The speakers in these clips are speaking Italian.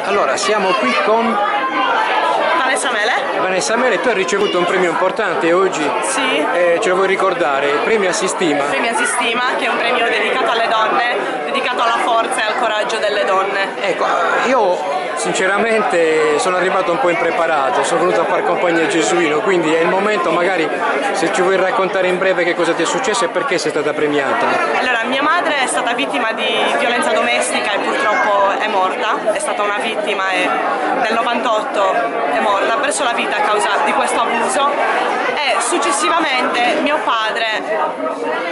Allora, siamo qui con Vanessa Mele. Vanessa Mele, tu hai ricevuto un premio importante oggi. Sì. Ce lo vuoi ricordare? Il premio Assistima. Premio Assistima, che è un premio dedicato alle donne, dedicato alla forza e al coraggio delle donne. Ecco, io sinceramente sono arrivato un po' impreparato, sono venuto a fare compagnia a Gesuino, quindi è il momento, magari se ci vuoi raccontare in breve che cosa ti è successo e perché sei stata premiata. Allora, mia madre è stata vittima di violenza domestica e purtroppo è morta, è stata una vittima e nel 98 è morta, ha perso la vita a causa di questo abuso e successivamente mio padre,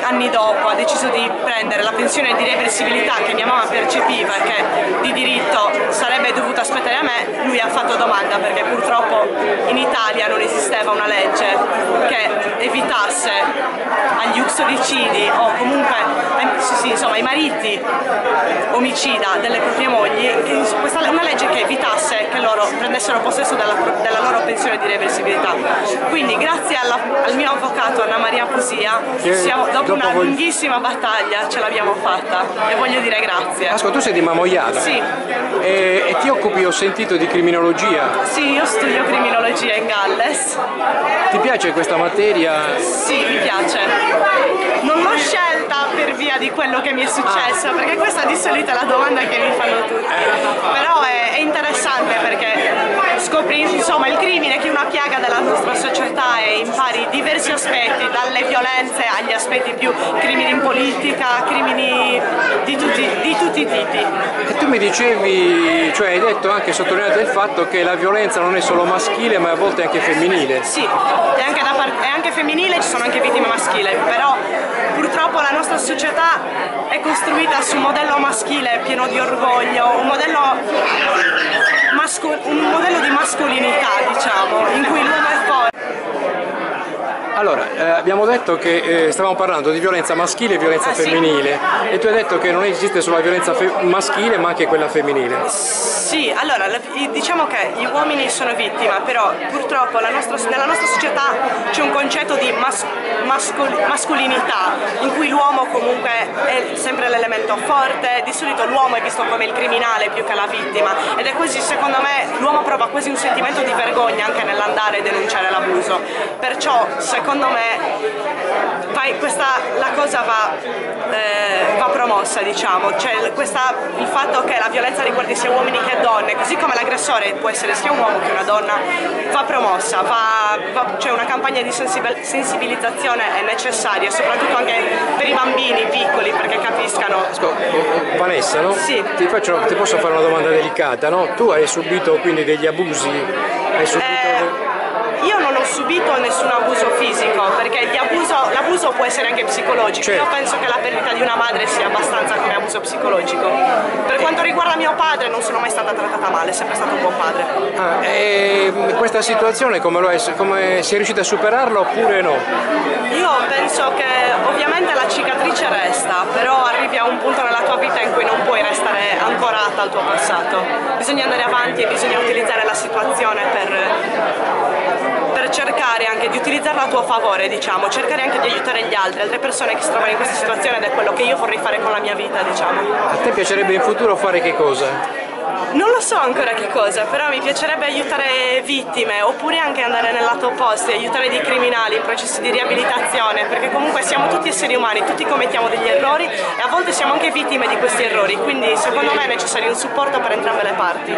anni dopo, ha deciso di prendere la pensione di reversibilità che mia mamma percepiva e che di diritto sarebbe dovuta aspettare a me. Lui ha fatto domanda perché purtroppo in Italia non esisteva una legge che evitasse agli uxoricidi o comunque insomma, ai mariti omicida delle proprie mogli, una legge che evitasse che loro prendessero possesso della loro pensione di reversibilità. Quindi grazie al mio avvocato Anna Maria Pusia, dopo una lunghissima battaglia ce l'abbiamo fatta e voglio dire grazie. Ascolta, tu sei di Mamoiana? Sì. E ti occupi, ho sentito, di criminologia? Sì, io studio criminologia in Galles. Ti piace questa materia? Sì, mi piace. Non l'ho scelta per via di quello che mi è successo, perché questa di solito è la domanda che mi fanno tutti. Però è interessante perché scopri insomma il crimine che è una piaga della nostra società e impari diversi aspetti, dalle violenze agli aspetti più crimini in politica, crimini di tutti i tipi. E tu mi dicevi, cioè hai detto anche, sottolineato il fatto che la violenza non è solo maschile ma a volte anche femminile. Sì, è anche femminile, ci sono anche vittime maschili, però purtroppo la nostra società è costruita su un modello maschile pieno di orgoglio, un modello di mascolinità, diciamo, in cui l'uomo è forte. Allora, abbiamo detto che stavamo parlando di violenza maschile e violenza femminile, sì. E tu hai detto che non esiste solo la violenza maschile ma anche quella femminile. Sì, allora diciamo che gli uomini sono vittima, però purtroppo nella nostra società c'è un concetto di mascolinità in cui l'uomo comunque è sempre l'elemento forte, di solito l'uomo è visto come il criminale più che la vittima ed è così, secondo me l'uomo prova quasi un sentimento di vergogna anche nell'andare a denunciare l'abuso, perciò secondo me la cosa va promossa, diciamo, cioè il fatto che la violenza riguardi sia uomini che donne, così come l'aggressore può essere sia un uomo che una donna, va promossa, cioè una campagna di sensibilizzazione è necessaria, soprattutto anche per i bambini piccoli perché capiscano. Vanessa, no? Sì. Ti posso fare una domanda delicata, no? Tu hai subito quindi degli abusi? Io non ho subito nessun abuso fisico, perché l'abuso può essere anche psicologico. Certo. Io penso che la perdita di una madre sia abbastanza come abuso psicologico. Per quanto riguarda mio padre non sono mai stata trattata male, è sempre stato un buon padre. E questa situazione come sei riuscita a superarla oppure no? Io penso che ovviamente la cicatrice resta, però arrivi a un punto nella tua vita in cui non puoi restare ancorata al tuo passato. Bisogna andare avanti e bisogna utilizzare la situazione per cercare anche di utilizzarla a tuo favore, diciamo, cercare anche di aiutare gli altri, altre persone che si trovano in questa situazione ed è quello che io vorrei fare con la mia vita, diciamo. A te piacerebbe in futuro fare che cosa? Non lo so ancora che cosa, però mi piacerebbe aiutare vittime oppure anche andare nel lato opposto e aiutare dei criminali in processi di riabilitazione, perché comunque siamo tutti esseri umani, tutti commettiamo degli errori e a volte siamo anche vittime di questi errori, quindi secondo me è necessario un supporto per entrambe le parti.